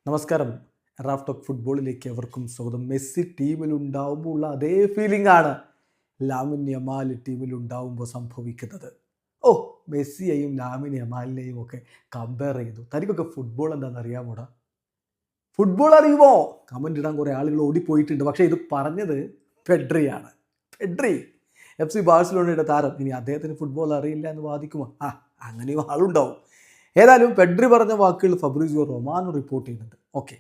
നമസ്കാരം. Raf talk ഫുട്ബോളിലേക്ക് എവർക്കും സ്വാഗതം. മെസ്സി ടീമിലുണ്ടാവുമ്പോൾ ഉള്ള അതേ ഫീലിംഗ് ആണ് ലാമിൻ യമാൽ ടീമിലുണ്ടാവുമ്പോൾ സംഭവിക്കുന്നത്. ഓ, മെസ്സിയെയും ലാമിൻ യമാലിനെയും ഒക്കെ കമ്പയർ ചെയ്തു. തനിക്കൊക്കെ ഫുട്ബോൾ എന്താണെന്ന് അറിയാമോടാ? ഫുട്ബോൾ അറിയുമോ? കമൻ്റ് ഇടാൻ കുറേ ആളുകൾ ഓടിപ്പോയിട്ടുണ്ട്. പക്ഷേ ഇത് പറഞ്ഞത് പെഡ്രിയാണ്. പെഡ്രി ബാഴ്സലോണയുടെ താരം. ഇനി അദ്ദേഹത്തിന് ഫുട്ബോൾ അറിയില്ല എന്ന് വാദിക്കുമോ? അങ്ങനെയും ആളുണ്ടാവും. ഏതായാലും പെഡ്രി പറഞ്ഞ വാക്കുകൾ ഫബ്രീസിയോ റൊമാനോ റിപ്പോർട്ട് ചെയ്യുന്നുണ്ട്. Okay,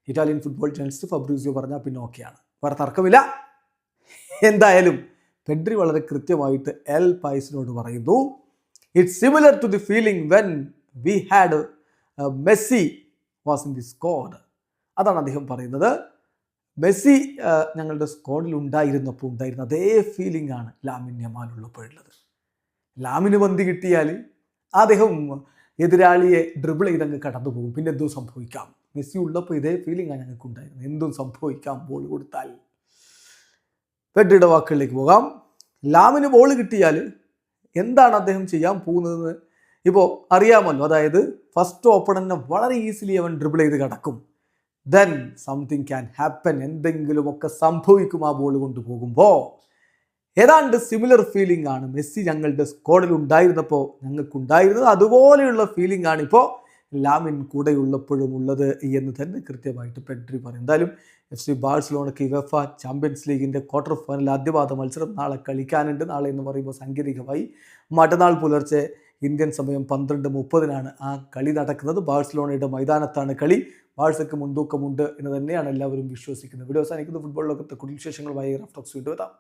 Italian football journalist Fabricio പറഞ്ഞാൽ പിന്നെ ഓക്കെയാണ്, വേറെ തർക്കമില്ല. എന്തായാലും പെഡ്രി വളരെ കൃത്യമായിട്ട് എൽ പൈസിനോട് പറയുന്നു, it's similar to the feeling when we had Messi was in the squad. അതാണ് അദ്ദേഹം പറയുന്നത്. മെസ്സി ഞങ്ങളുടെ സ്ക്വാഡിൽ ഉണ്ടായിരുന്നപ്പോൾ ഉണ്ടായിരുന്ന അതേ ഫീലിംഗ് ആണ് ലാമിൻ യമാലുള്ളപ്പോഴുള്ളത്. ലാമിന് പന്ത് കിട്ടിയാൽ അദ്ദേഹം എതിരാളിയെ ഡ്രിബിൾ ചെയ്തങ്ങ് കടന്നു പോകും. പിന്നെ എന്തും സംഭവിക്കാം. മെസ്സി ഉള്ളപ്പോൾ ഇതേ ഫീലിംഗാണ് ഞങ്ങൾക്ക് ഉണ്ടായിരുന്നത്. എന്തും സംഭവിക്കാം ബോൾ കൊടുത്താൽ. പെഡ്രിയുടെ വാക്കുകളിലേക്ക് പോകാം. ലാമിന് ബോൾ കിട്ടിയാൽ എന്താണ് അദ്ദേഹം ചെയ്യാൻ പോകുന്നതെന്ന് ഇപ്പോൾ അറിയാമല്ലോ. അതായത് ഫസ്റ്റ് ഓപ്പണറിനെ വളരെ ഈസിലി അവൻ ഡ്രിബിൾ ചെയ്ത് കിടക്കും. ദെൻ സംതിങ് ക്യാൻ ഹാപ്പൻ, എന്തെങ്കിലുമൊക്കെ സംഭവിക്കും ആ ബോൾ കൊണ്ടുപോകുമ്പോൾ. ഏതാണ്ട് സിമിലർ ഫീലിംഗ് ആണ് മെസ്സി ഞങ്ങളുടെ സ്ക്വാഡിൽ ഉണ്ടായിരുന്നപ്പോൾ ഞങ്ങൾക്കുണ്ടായിരുന്നത്. അതുപോലെയുള്ള ഫീലിംഗ് ആണ് ഇപ്പോൾ ലാമിൻ കൂടെയുള്ളപ്പോഴും ഉള്ളത് എന്ന് തന്നെ കൃത്യമായിട്ട് പെഡ്രി പറയും. എന്തായാലും ബാഴ്സലോണയ്ക്ക് യുവേഫ ചാമ്പ്യൻസ് ലീഗിൻ്റെ ക്വാർട്ടർ ഫൈനൽ ആദ്യപാദ മത്സരം നാളെ കളിക്കാനുണ്ട്. നാളെ എന്ന് പറയുമ്പോൾ സാങ്കേതികമായി മറ്റന്നാൾ പുലർച്ചെ ഇന്ത്യൻ സമയം 12:30 ആ കളി നടക്കുന്നത്. ബാഴ്സലോണയുടെ മൈതാനത്താണ് കളി. ബാഴ്സയ്ക്ക് മുൻതൂക്കമുണ്ട് എന്ന് തന്നെയാണ് എല്ലാവരും വിശ്വസിക്കുന്നത്. വീഡിയോ അവസാനിക്കുന്നത്. ഫുട്ബോൾ ലോകത്തെ കൂടുതൽ വിശേഷങ്ങളുമായി റാഫ് ടോക്സ് വീണ്ടും എത്താം.